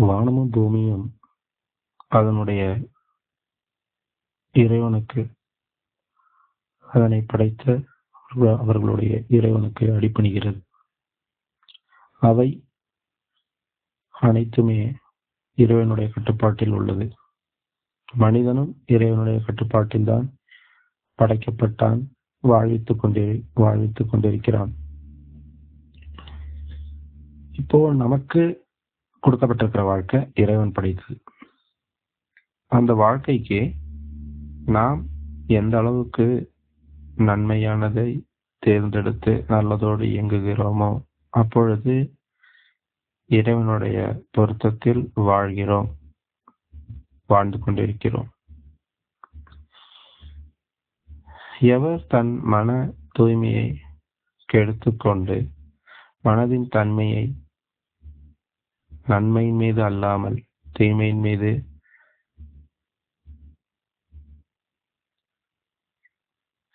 வானமும் பூமியும் அதனுடைய இறைவனுக்கு, அதனை படைத்த அவர்களுடைய இறைவனுக்கு அடிபணிகிறது. அவை அனைத்துமே இறைவனுடைய கட்டுப்பாட்டில் உள்ளது. மனிதனும் இறைவனுடைய கட்டுப்பாட்டில் தான் படைக்கப்பட்டான், வாழ்வித்துக் கொண்டிருக்கிறான். இப்போ நமக்கு கொடுக்கப்பட்டிருக்கிற வாழ்க்கை இறைவன் படைத்தது. அந்த வாழ்க்கைக்கு நாம் எந்த அளவுக்கு நன்மையானதை தேர்ந்தெடுத்து நல்லதோடு இயங்குகிறோமோ அப்பொழுது இறைவனுடைய பொருத்தத்தில் வாழ்ந்து கொண்டிருக்கிறோம். எவர் தன் மன தூய்மையை கெடுத்துக்கொண்டு மனதின் தன்மையை நன்மையின் மீது அல்லாமல் தீமையின் மீது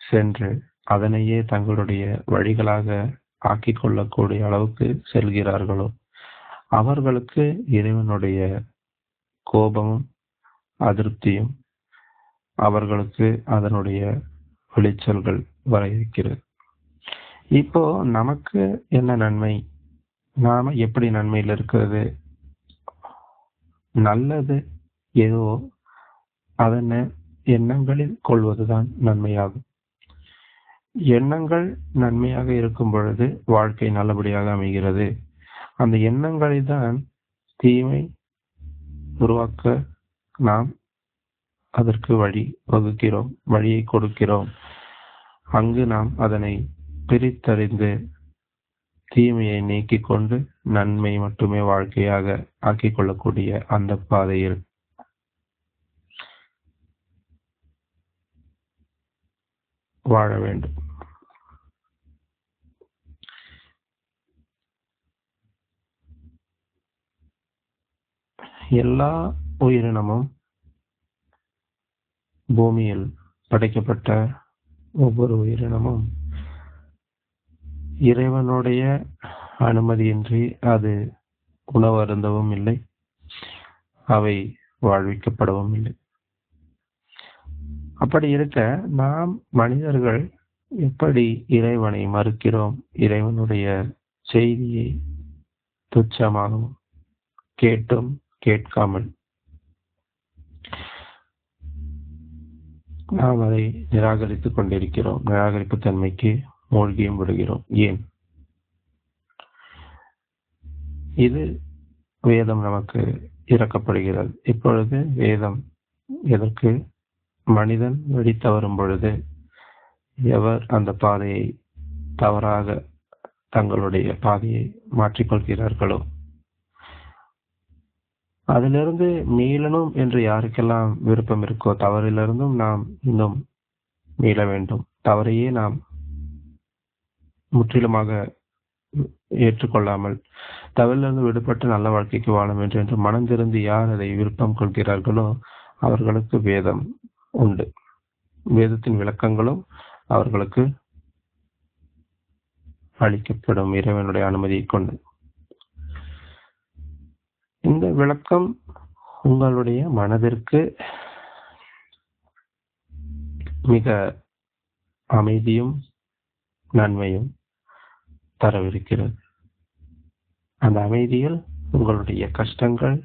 சென்று அதனையே தங்களுடைய வழிகளாக ஆக்கிக் கொள்ளக்கூடிய அளவுக்கு செல்கிறார்களோ அவர்களுக்கு இறைவனுடைய கோபமும் அதிருப்தியும் அவர்களுக்கு அதனுடைய விளைச்சல்கள் வர இருக்கிறது. இப்போ நமக்கு என்ன நன்மை? நாம எப்படி நன்மையில் இருக்கிறது? நல்லது ஏதோ அதனை எண்ணங்களில் கொள்வதுதான் நன்மையாகும். எண்ணங்கள் நன்மையாக இருக்கும் பொழுது வாழ்க்கை நல்லபடியாக அமைகிறது. அந்த எண்ணங்களை தான் தீமை உருவாக்க நாம் அதற்கு வழியை கொடுக்கிறோம். அங்கு நாம் அதனை பிரித்தறிந்து தீமையை நீக்கிக் கொண்டு நன்மை மட்டுமே வாழ்க்கையாக ஆக்கிக் கொள்ளக்கூடிய அந்த பாதையில் வாழ வேண்டும். எல்லா உயிரினமும் பூமியில் படைக்கப்பட்ட ஒவ்வொரு உயிரினமும் இறைவனுடைய அனுமதியின்றி அது உணவு அருந்தவும் இல்லை, அவை வாழ்விக்கப்படவும் இல்லை. அப்படி இருக்க நாம் மனிதர்கள் எப்படி இறைவனை மறுக்கிறோம்? இறைவனுடைய செய்தியை துச்சமாகவும் கேட்டும் கேட்காமல் நாம் அதை நிராகரித்துக் கொண்டிருக்கிறோம். நிராகரிப்பு தன்மைக்கு மூழ்கியும் விடுகிறோம். ஏன்? இது வேதம் நமக்கு இறக்கப்படுகிறது. இப்பொழுது வேதம் எதற்கு? மனிதன் வெடித்து வரும் பொழுது எவர் அந்த பாதையை தவறாக தங்களுடைய பாதையை மாற்றிக்கொள்கிறார்களோ அதிலிருந்து மீளணும் என்று யாருக்கெல்லாம் விருப்பம் இருக்கோ, தவறிலிருந்தும் நாம் இன்னும் மீள வேண்டும், தவறையே நாம் முற்றிலுமாக ஏற்றுக்கொள்ளாமல் தவறிலிருந்து விடுபட்டு நல்ல வாழ்க்கைக்கு வாழ வேண்டும் என்று மனம் திறந்து யார் அதை விருப்பம் கொள்கிறார்களோ அவர்களுக்கு வேதம் உண்டு. வேதத்தின் விளக்கங்களும் அவர்களுக்கு அளிக்கப்படும் இறைவனுடைய அனுமதியை கொண்டு. இந்த விளக்கம் உங்களுடைய மனதிற்கு மிக அமைதியும் நன்மையும் தரவிருக்கிறது. அந்த அமைதியில் உங்களுடைய கஷ்டங்கள்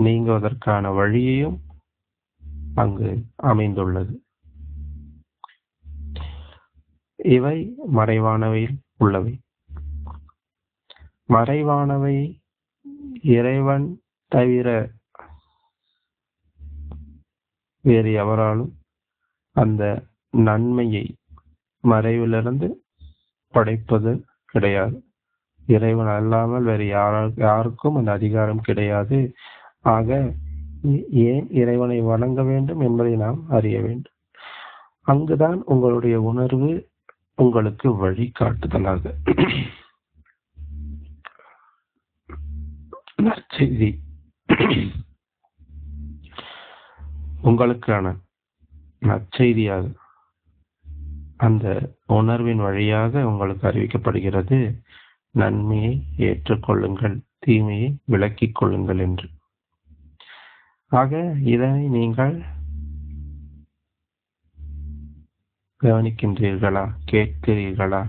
நீங்குவதற்கான வழியையும் அங்கு அமைந்துள்ளது. இவை மறைவானவையில் உள்ளவை. மறைவானவை இறைவன் தவிர வேறு எவராலும் அந்த நன்மையை மறைவிலிருந்து படைப்பது கிடையாது. இறைவன் அல்லாமல் வேறு யாருக்கும் அந்த அதிகாரம் கிடையாது. ஆக ஏன் இறைவனை வணங்க வேண்டும் என்பதை நாம் அறிய வேண்டும். அங்குதான் உங்களுடைய உணர்வு உங்களுக்கு வழிகாட்டுதலாக நற்செய்தி உங்களுக்கான நற்செய்தியாக அந்த உணர்வின் வழியாக உங்களுக்கு அறிவிக்கப்படுகிறது. நன்மையை ஏற்றுக்கொள்ளுங்கள், தீமையை விலக்கிக் கொள்ளுங்கள் என்று. ஆக இதனை நீங்கள் கவனிக்கின்றீர்களா? கேட்கிறீர்களா?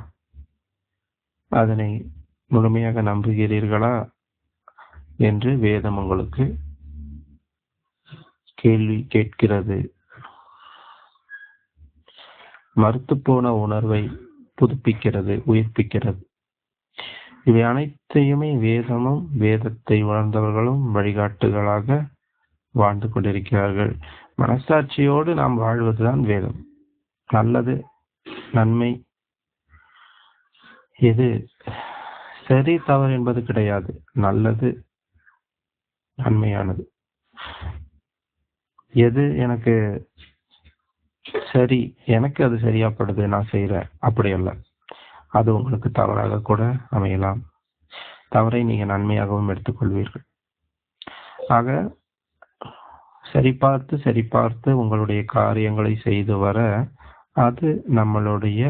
அதனை முழுமையாக நம்புகிறீர்களா என்று வேதம் உங்களுக்கு கேள்வி கேட்கிறது. மறுத்துப்போன உணர்வை புதுப்பிக்கிறது, உயிர்ப்பிக்கிறது. இவை அனைத்தையுமே வேதமும் வேதத்தை உணர்ந்தவர்களும் வழிகாட்டுகளாக வாழ்ந்து கொண்டிருக்கிறார்கள். மனசாட்சியோடு நாம் வாழ்வதுதான் வேதம். நல்லது, நன்மை, எது சரி தவறு என்பது கிடையாது. நல்லது, நன்மையானது. எது எனக்கு சரி, எனக்கு அது சரியாப்படுது, நான் செய்யறேன், அப்படி அல்ல. அது உங்களுக்கு தவறாக கூட அமையலாம். தவறை நீங்க நன்மையாகவும் எடுத்துக்கொள்வீர்கள். ஆக சரிபார்த்து உங்களுடைய காரியங்களை செய்து வர அது நம்மளுடைய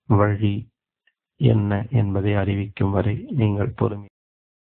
வழி என்ன என்பதை அறிவிக்கும் வரை நீங்கள் பொறுமை